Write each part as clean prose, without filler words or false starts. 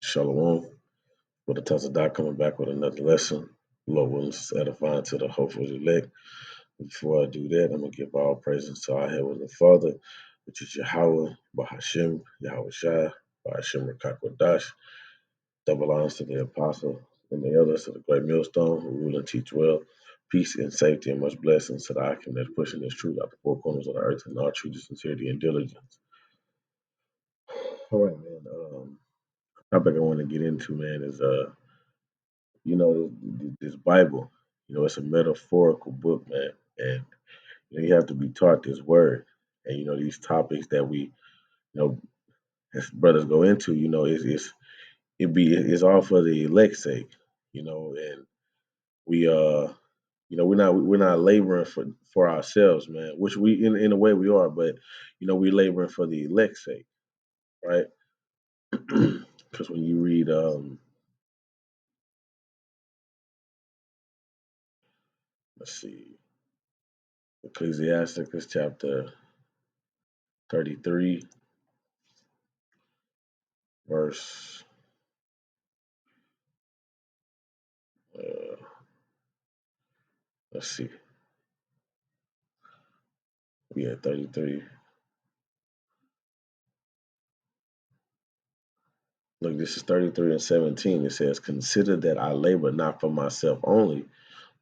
Shalom. With a touch of dot coming back with another lesson. Lord willing, is edifying to the hopeful elect. Before I do that, I'm gonna give all praises to our Heavenly Father, which is Yahweh, Bahashem, Yahweh Shai, Bahashem Rakakwadash. Double honors to the apostle and the elders of the great millstone who rule and teach well. Peace and safety and much blessings to the Akim that's pushing this truth out the four corners of the earth in all truth, sincerity, and diligence. All right, man. Topic I want to get into, man, is this Bible, it's a metaphorical book, man, and you have to be taught this word, and these topics that we, know, as brothers go into, it's all for the elect's sake, and we we're not laboring for ourselves, man, which we in a way we are, but we're laboring for the elect's sake, right? Because when you read, let's see, Ecclesiasticus chapter 33, verse. Uh, let's see. We at 33. Look, this is 33 and 17. It says, "Consider that I labor not for myself only,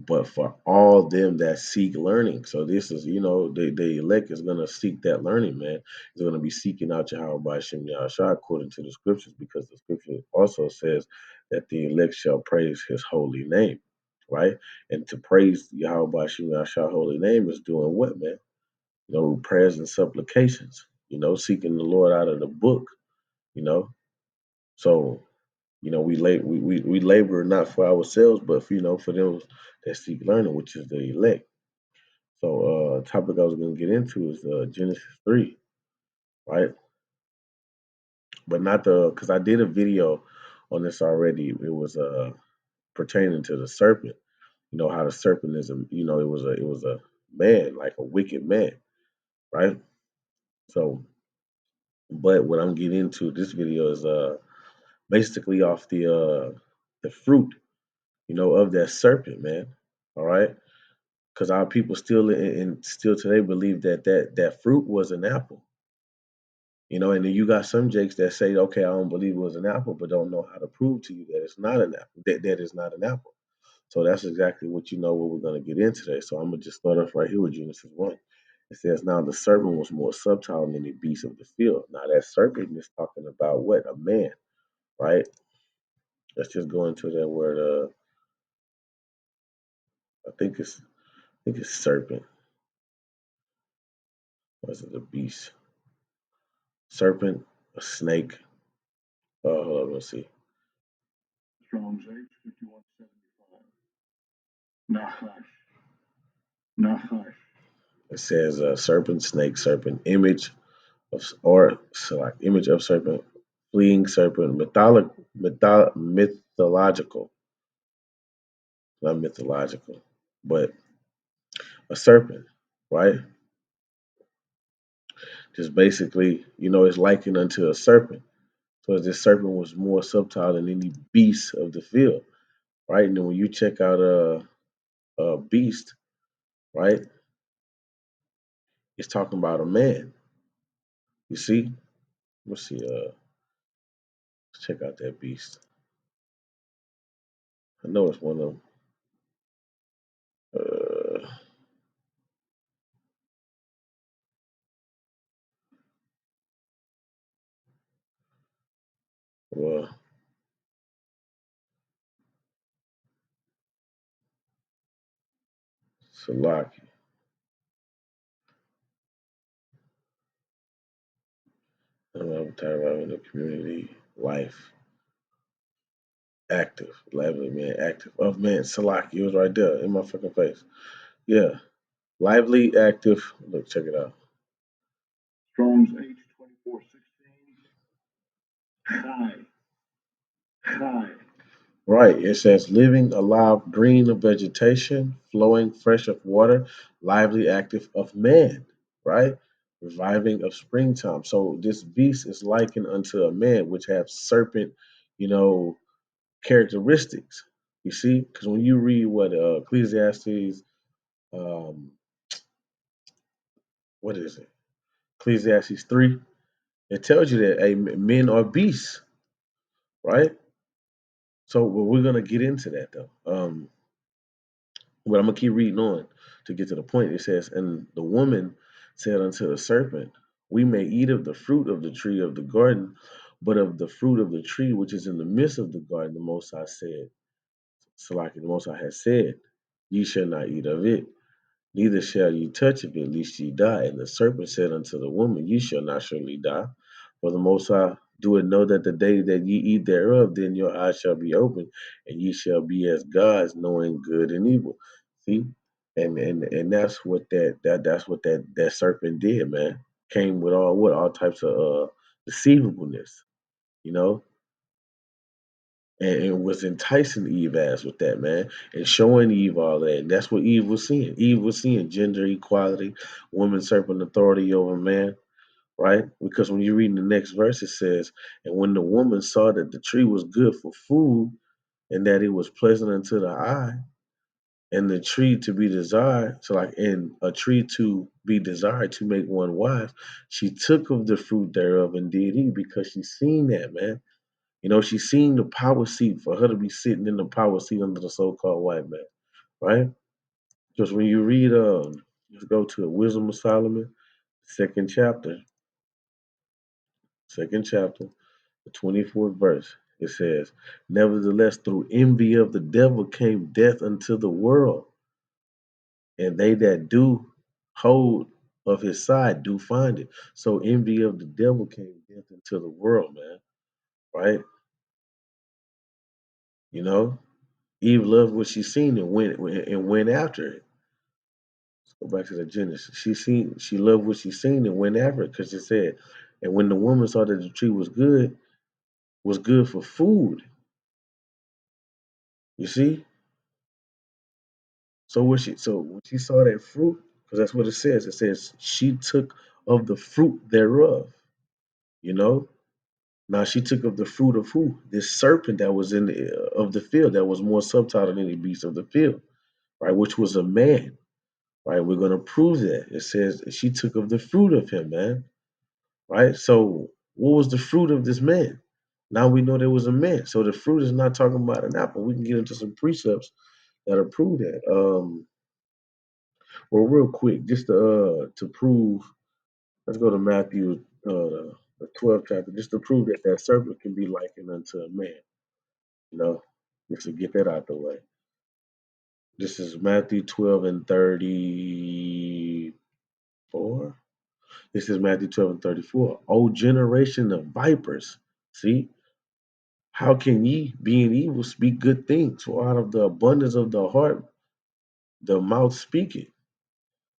but for all them that seek learning." So this is, the elect is going to seek that learning, man. It's going to be seeking out Yahweh by Shem Yahshua according to the scriptures, because the scripture also says that the elect shall praise his holy name, right? And to praise Yahweh by Shem Yahshua holy name is doing what, man? Prayers and supplications, seeking the Lord out of the book, you know. So, we labor not for ourselves, but for them that seek learning, which is the elect. So, topic I was going to get into is Genesis 3, right? But not because I did a video on this already. It was pertaining to the serpent. How the serpent is it was a man, like a wicked man, right? So, but what I'm getting into this video is basically off the fruit, of that serpent, man. All right, because our people still and still today believe that fruit was an apple, and then you got some jakes that say, okay, I don't believe it was an apple, but don't know how to prove to you that it's not an apple, that is not an apple. So that's exactly what what we're going to get into today. So I'm gonna just start off right here with Genesis 1. It says, "Now the serpent was more subtle than the beasts of the field." Now that serpent is talking about what? A man, right? Let's just go into that word. I think it's serpent. Was it a beast? Serpent, a snake. Hold on, let's see. Strong's H 5175. Nachash. It says serpent, snake, serpent, image image of serpent, fleeing serpent, mythological, not mythological, but a serpent, right? Just basically, it's likened unto a serpent. So this serpent was more subtle than any beast of the field, right? And then when you check out a beast, right, it's talking about a man. You see? Let's see. Let's check out that beast. I know it's one of them. Well, Salaki. I'm talking about in the community life, active, lively man, active. Oh man, Salaki, it was right there in my fucking face. Yeah, lively, active. Look, check it out. Strong's H 2416. High. Right. It says living, alive, green of vegetation, flowing, fresh of water, lively, active of man. Right. Reviving of springtime. So this beast is likened unto a man, which have serpent, you know, characteristics. You see, because when you read what Ecclesiastes, um, what is it? Ecclesiastes 3, it tells you that men are beasts, right? So we're gonna get into that though. But I'm gonna keep reading on to get to the point. It says, and the woman said unto the serpent, we may eat of the fruit of the tree of the garden, but of the fruit of the tree which is in the midst of the garden, the Most High said, Salaki, the Most High has said, ye shall not eat of it, neither shall ye touch of it, lest ye die. And the serpent said unto the woman, ye shall not surely die. For the Most High doeth know that the day that ye eat thereof, then your eyes shall be opened, and ye shall be as gods, knowing good and evil. See? And that's what that's what that serpent did, man. Came with all types of deceivableness, you know, and was enticing Eve ass with that, man, and showing Eve all that. And that's what Eve was seeing. Eve was seeing gender equality, woman serpent authority over man, right? Because when you read in the next verse, it says, and when the woman saw that the tree was good for food, and that it was pleasant unto the eye, and the tree to be desired, so like in a tree to be desired to make one wife, she took of the fruit thereof and did eat because she seen that, man. You know, she seen the power seat for her to be sitting in the power seat under the so-called white man, right? Because when you read, let's go to Wisdom of Solomon, second chapter, second chapter, the 24th verse. It says, nevertheless, through envy of the devil came death unto the world, and they that do hold of his side do find it. So envy of the devil came death into the world, man, right? You know, Eve loved what she seen and went after it. Go back to the Genesis. She loved what she seen and went after it because it said, and when the woman saw that the tree was good for food. You see? So when she saw that fruit, because that's what it says she took of the fruit thereof, you know? Now she took of the fruit of who? This serpent that was in of the field that was more subtle than any beast of the field, right? Which was a man, right? We're gonna prove that. It says she took of the fruit of him, man. Right? So what was the fruit of this man? Now we know there was a man. So the fruit is not talking about an apple. We can get into some precepts that'll prove that. Well, real quick, just to prove, let's go to Matthew the 12th chapter, just to prove that that serpent can be likened unto a man. You know, just to get that out the way. This is Matthew 12 and 34. This is Matthew 12 and 34. O generation of vipers. See, how can ye, being evil, speak good things? For out of the abundance of the heart, the mouth speaketh.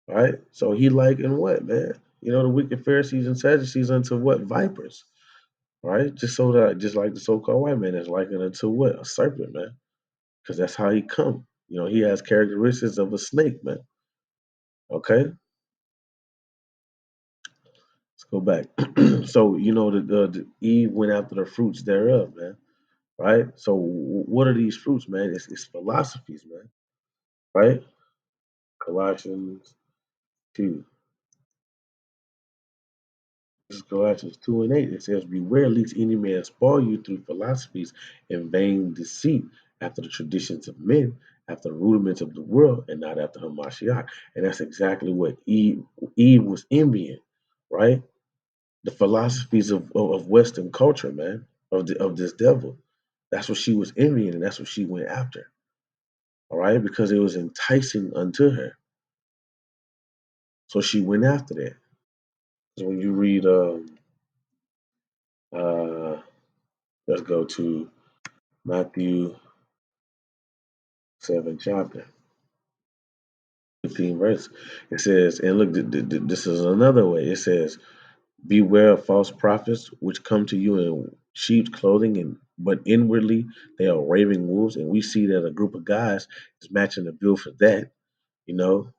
Right? So he likened what, man? You know, the wicked Pharisees and Sadducees unto what? Vipers. Right? Just like the so-called white man is likened unto what? A serpent, man. Because that's how he come. You know, he has characteristics of a snake, man. Okay? Let's go back. So, you know, the Eve went after the fruits thereof, man. Right? So what are these fruits, man? It's philosophies, man. Right? Colossians 2. This is Colossians 2 and 8. It says, beware lest any man spoil you through philosophies and vain deceit, after the traditions of men, after the rudiments of the world, and not after Hamashiach. And that's exactly what Eve was envying, right? The philosophies of Western culture, man, of this devil. That's what she was envying, and that's what she went after. All right, because it was enticing unto her. So she went after that. So when you read uh let's go to Matthew 7 chapter, 15 verse. It says, and look, this is another way. It says, beware of false prophets which come to you in sheep's clothing, and but inwardly they are raving wolves. And we see that a group of guys is matching the bill for that, you know.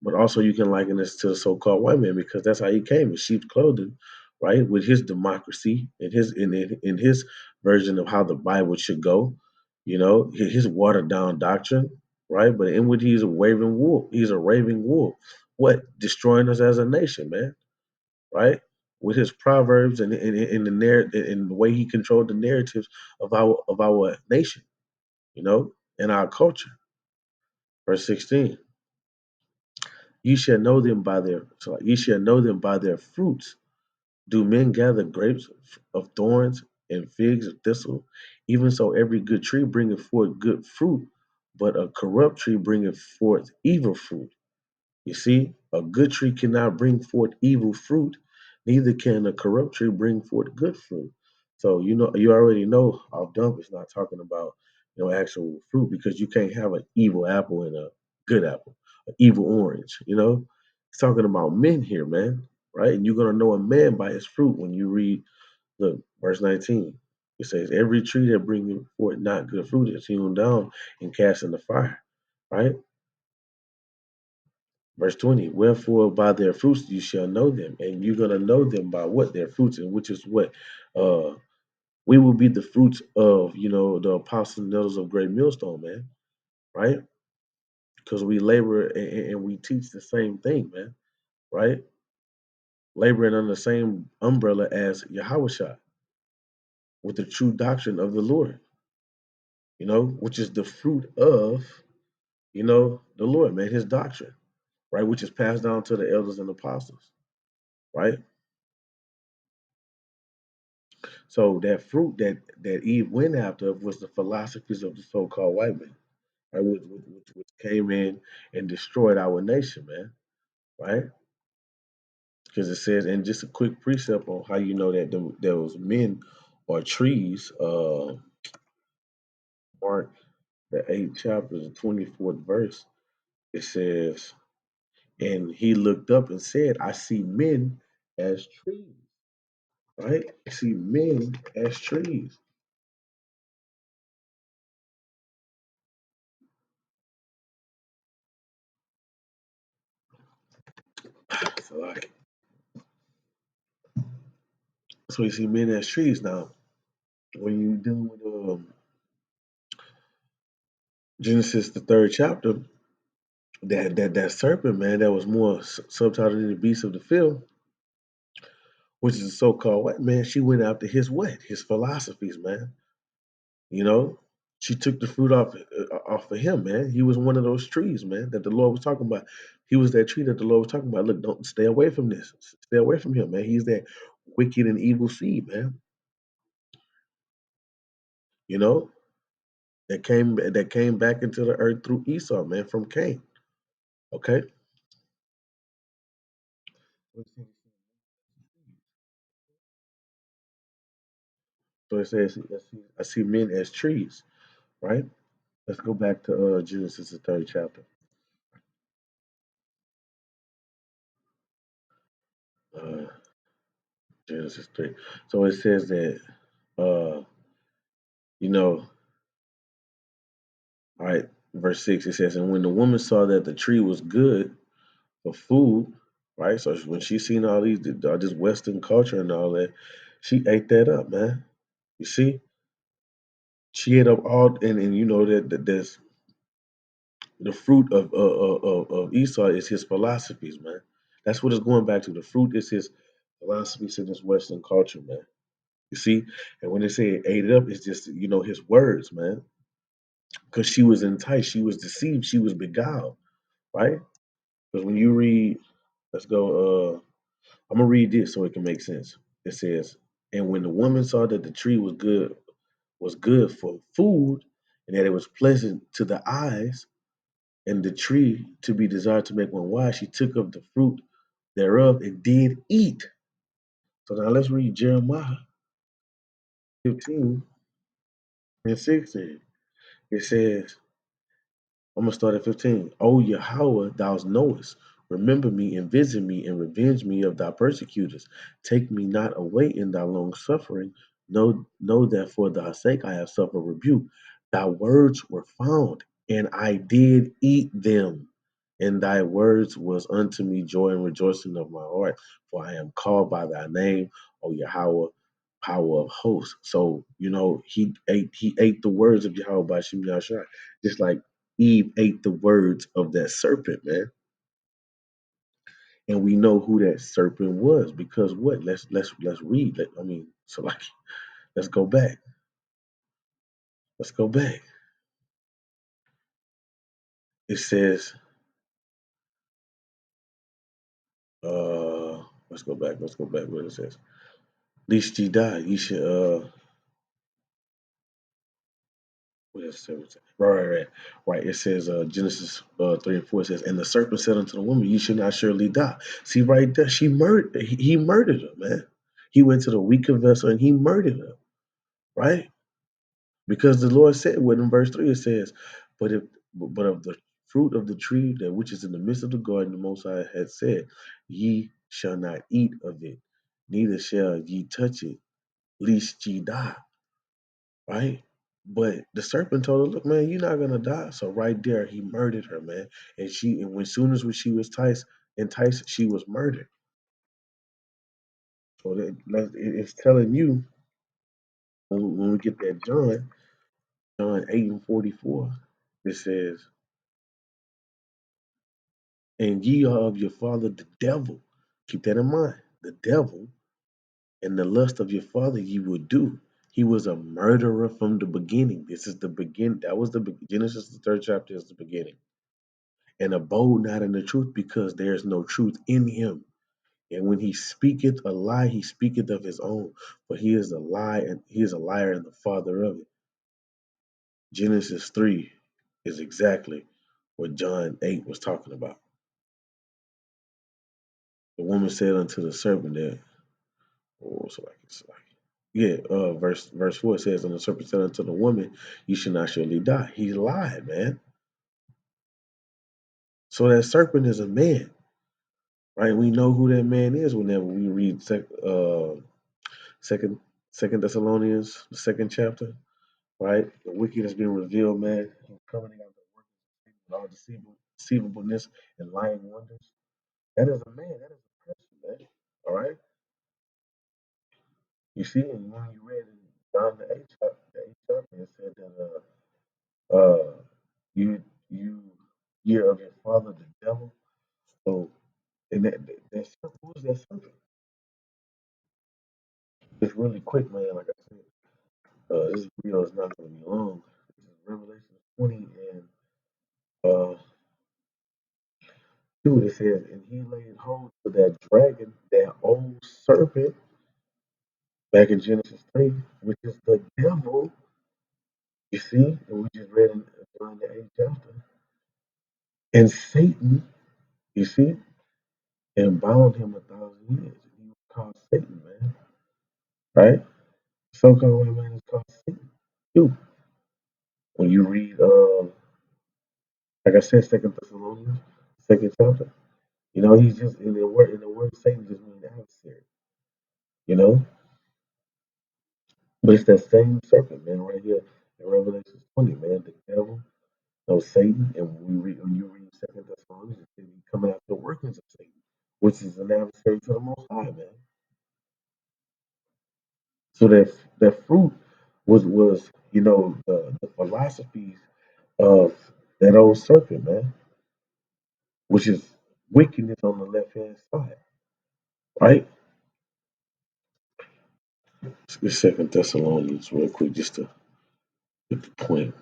But also you can liken this to the so-called white man because that's how he came in sheep's clothing, right? With his democracy and in his version of how the Bible should go, his watered down doctrine, right? But inwardly he's a waving wolf. He's a raving wolf. What? Destroying us as a nation, man, right? With his proverbs and the and the way he controlled the narratives of our nation, and our culture. Verse 16. Ye shall know them by their fruits. Do men gather grapes of thorns and figs of thistle? Even so, every good tree bringeth forth good fruit, but a corrupt tree bringeth forth evil fruit. You see, a good tree cannot bring forth evil fruit, neither can a corrupt tree bring forth good fruit. So you already know off dump is not talking about actual fruit, because you can't have an evil apple and a good apple, an evil orange. It's talking about men here, man, right? And you're gonna know a man by his fruit when you read verse 19. It says, "Every tree that bringeth forth not good fruit is hewn down and cast in the fire." Right? Verse 20, wherefore by their fruits you shall know them. And you're going to know them by what? Their fruits, and which is what? Uh, we will be the fruits of, the apostles and elders of Great Millstone, man, right? Because we labor and we teach the same thing, man, right? Laboring under the same umbrella as Yahushua with the true doctrine of the Lord, which is the fruit of, the Lord, man, his doctrine, right? Which is passed down to the elders and apostles, right? So that fruit that Eve went after was the philosophies of the so-called white man, right? Which came in and destroyed our nation, man, right? Because it says, and just a quick precept on how you know that those men are trees. Mark the 8th chapter, the 24th verse. It says, and he looked up and said, "I see men as trees." Right? I see men as trees. So like, so you see men as trees now. When you dealing with Genesis the third chapter, that serpent, man, that was more subtitled than the beast of the field, which is a so-called white man. She went after his what? His philosophies, man. You know, she took the fruit off of him, man. He was one of those trees, man, that the Lord was talking about. He was that tree that the Lord was talking about. Look, don't stay away from this. Stay away from him, man. He's that wicked and evil seed, man. You know, that came back into the earth through Esau, man, from Cain. Okay. So it says, I see men as trees, right? Let's go back to Genesis, the third chapter, uh, Genesis 3. So it says that, uh, you know, all right, verse 6, it says, and when the woman saw that the tree was good for food, right? So when she seen all this Western culture and all that, she ate that up, man. You see? She ate up all, and you know that there's the fruit of Esau is his philosophies, man. That's what it's going back to. The fruit is his philosophies in this Western culture, man. You see, and when they say it ate it up, it's just his words, man. Because she was enticed, she was deceived, she was beguiled, right? Because when you read, let's go. I'm gonna read this so it can make sense. It says, and when the woman saw that the tree was good for food, and that it was pleasant to the eyes, and the tree to be desired to make one wise, she took of the fruit thereof and did eat. So now let's read Jeremiah 15 and 16. It says, I'm gonna start at 15. O Yahweh, thou knowest, remember me and visit me and revenge me of thy persecutors. Take me not away in thy long suffering. Know that for thy sake I have suffered rebuke. Thy words were found, and I did eat them. And thy words was unto me joy and rejoicing of my heart, for I am called by thy name, or Yahweh, power of hosts. So he ate the words of Yahweh by Shem Yahshua, just like Eve ate the words of that serpent, man. And we know who that serpent was because what? Let's read. So like let's go back. Let's go back. It says, let's go back. Let's go back. What it says. Least ye die. Ye should what else said? Right. It says Genesis 3 and 4 says, and the serpent said unto the woman, you should not surely die. See right there, he murdered her, man. He went to the weaker vessel and he murdered her, right? Because the Lord said what in verse 3 it says, but if but of the fruit of the tree that which is in the midst of the garden, the Most High had said, ye shall not eat of it, neither shall ye touch it, lest ye die. Right? But the serpent told her, look, man, you're not gonna die. So right there, he murdered her, man. And when soon as when she was enticed, she was murdered. So it's telling you when we get that John 8:44, it says, and ye are of your father the devil. Keep that in mind. The devil and the lust of your father ye will do. He was a murderer from the beginning. This is the begin. That was Genesis the third chapter is the beginning. And abode not in the truth because there is no truth in him. And when he speaketh a lie, he speaketh of his own, for he is a lie and he is a liar and the father of it. Genesis 3 is exactly what John 8 was talking about. The woman said unto the serpent that, oh, verse 4 says, and the serpent said unto the woman, you should not surely die. He lied, man. So that serpent is a man, right? We know who that man is whenever we read Second Second Thessalonians, the second chapter, right? The wicked has been revealed, man. He's coming out the work of all deceivableness and lying wonders. That is a man. That is a person, man. All right. You see, and when you read in John the eighth chapter, it said that you year of your father the devil. So and that serpent, who's that serpent? It's really quick, man. Like I said, this video is not going to be long. This is Revelation 20 and uh, 2. It says, and he laid hold of that dragon, that old serpent, back in Genesis 3, which is the devil. You see, and we just read in John the 8th chapter. And Satan, you see, and bound him 1,000 years. He was called Satan, man. Right? So-called white man is called Satan. Too. When you read, like I said, Second Thessalonians, second chapter, he's just in the word Satan just means adversary, you know. But it's that same serpent, man, right here in Revelation 20, man. The devil, Satan, and when you read Second Thessalonians, it says he's coming after the workings of Satan, which is an adversary to the Most High, man. So that fruit was the philosophies of that old serpent, man, which is wickedness on the left hand side, right? Let's get Second Thessalonians real quick just to get the point.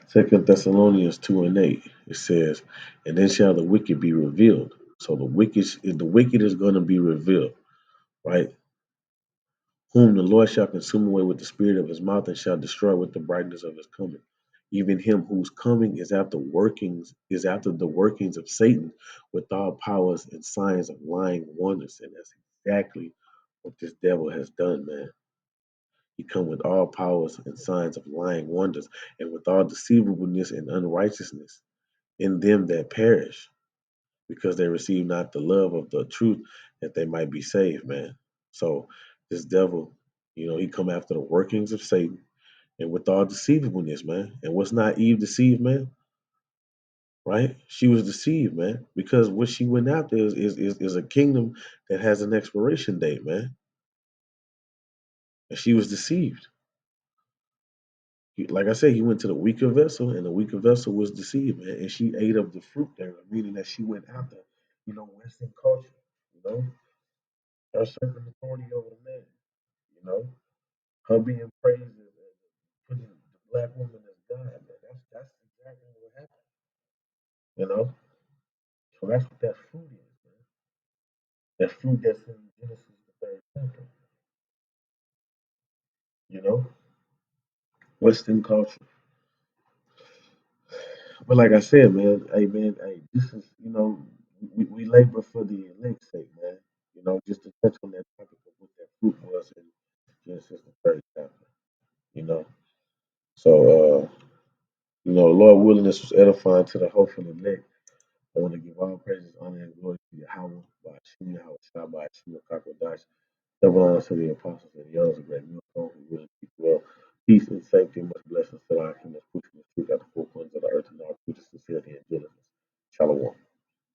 Second Thessalonians 2:8. It says, and then shall the wicked be revealed. So the wicked is going to be revealed, right? Whom the Lord shall consume away with the spirit of his mouth and shall destroy with the brightness of his coming. Even him whose coming is after the workings of Satan with all powers and signs of lying wonders. And that's exactly what this devil has done, man. He come with all powers and signs of lying wonders, and with all deceivableness and unrighteousness in them that perish, because they receive not the love of the truth that they might be saved, man. So this devil, he come after the workings of Satan and with all deceivableness, man. And what's not Eve deceived, man? right? She was deceived, man, because what she went after is a kingdom that has an expiration date, man, and she was deceived. Like I said, he went to the weaker vessel, and the weaker vessel was deceived, man, and she ate of the fruit there, meaning that she went after, Western culture, you know, usurping authority over the man, you know, her being praised and putting the black woman as God, man. That's exactly what happened, you know. So that's what that fruit is, man. That fruit that's in Genesis the third chapter, you know, Western culture. But like I said, man, hey, this is, we labor for the elect's sake, man. Just to touch on that topic of what that fruit was in Genesis the third chapter, you know. So, Lord willing, this was edifying to the hopeful elect. I want to give all praises, honor, and glory to Yahweh, by Hashem, Yahweh, Shah, by Hashem, Kakodash, double honor to the apostles and the others of great milestone who really keep well. Peace and safety, much blessings to our King.